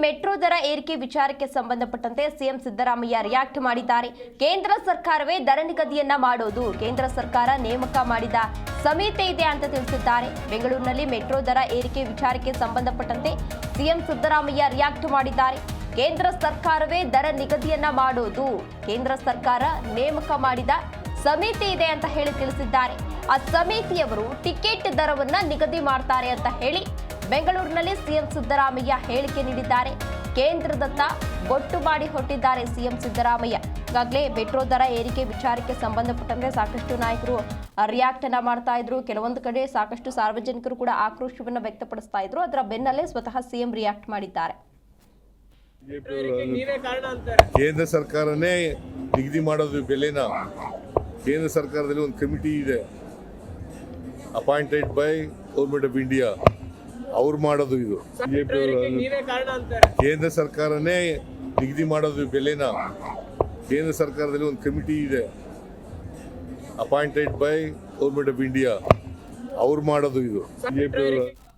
Metro ದರ ಏರಿಕೆ ವಿಚಾರಕ್ಕೆ ಸಂಬಂಧಪಟ್ಟಂತೆ ಸಿಎಂ ಸಿದ್ದರಾಮಯ್ಯ ರಿಯಾಕ್ಟ್ ಮಾಡಿದ್ದಾರೆ. ಕೇಂದ್ರ ಸರ್ಕಾರವೇ ದರ ನಿಗದಿಯನ್ನ ಮಾಡೋದು, ಕೇಂದ್ರ ಸರ್ಕಾರ ನೇಮಕ ಮಾಡಿದ ಸಮಿತಿ ಇದೆ ಅಂತ ತಿಳಿಸಿದ್ದಾರೆ. ಬೆಂಗಳೂರಿನಲ್ಲಿ ಮೆಟ್ರೋ ದರ ಏರಿಕೆ ವಿಚಾರಕ್ಕೆ ಸಂಬಂಧಪಟ್ಟಂತೆ ಸಿಎಂ ಸಿದ್ದರಾಮಯ್ಯ ರಿಯಾಕ್ಟ್ ಮಾಡಿದ್ದಾರೆ. ಕೇಂದ್ರ ಸರ್ಕಾರವೇ ದರ ನಿಗದಿಯನ್ನ ಮಾಡೋದು, ಕೇಂದ್ರ ಸರ್ಕಾರ ನೇಮಕ ಮಾಡಿದ ಸಮಿತಿ ಇದೆ ಅಂತ ಹೇಳಿ ತಿಳಿಸಿದ್ದಾರೆ. ಆ ಸಮಿತಿಯವರು ಟಿಕೆಟ್ ದರವನ್ನ ನಿಗದಿ ಮಾಡ್ತಾರೆ ಅಂತ ಹೇಳಿ ಬೆಂಗಳೂರಿನಲ್ಲಿ ಸಿಎಂ ಸಿದ್ದರಾಮಯ್ಯ ಹೇಳಿಕೆ ನೀಡಿದ್ದಾರೆ. ಕೇಂದ್ರದತ್ತ ಬೊಟ್ಟು ಮಾಡಿ ಹೊರಟಿದ್ದಾರೆ ಸಿಎಂ ಸಿದ್ದರಾಮಯ್ಯ. ಈಗಾಗಲೇ ಮೆಟ್ರೋ ದರ ಏರಿಕೆ ವಿಚಾರಕ್ಕೆ ಸಂಬಂಧಪಟ್ಟಂತೆ ಸಾಕಷ್ಟು ನಾಯಕರು ರಿಯಾಕ್ಟ್ ಅನ್ನ ಮಾಡ್ತಾ ಇದ್ರು. ಕೆಲವೊಂದು ಕಡೆ ಸಾಕಷ್ಟು ಸಾರ್ವಜನಿಕರು ಕೂಡ ಆಕ್ರೋಶವನ್ನ ವ್ಯಕ್ತಪಡಿಸ್ತಾ ಇದ್ರು. ಅದರ ಬೆನ್ನಲ್ಲೇ ಸ್ವತಃ ಸಿಎಂ ರಿಯಾಕ್ಟ್ ಮಾಡಿದ್ದಾರೆ. ಕೇಂದ್ರ ಸರ್ಕಾರನೇ ನಿಗದಿ ಮಾಡೋದು ಬೆಲೆನ. ಕೇಂದ್ರ ಸರ್ಕಾರದಲ್ಲಿ ಒಂದು ಕಮಿಟಿ ಇದೆ, appointed by government of India. ಅವ್ರು ಮಾಡೋದು ಇದು. ಕೇಂದ್ರ ಸರ್ಕಾರನೇ ನಿಗದಿ ಮಾಡೋದು ಬೆಲೆನ. ಕೇಂದ್ರ ಸರ್ಕಾರದಲ್ಲಿ ಒಂದು ಕಮಿಟಿ ಇದೆ, appointed by government of India. ಅವ್ರು ಮಾಡೋದು ಇದು.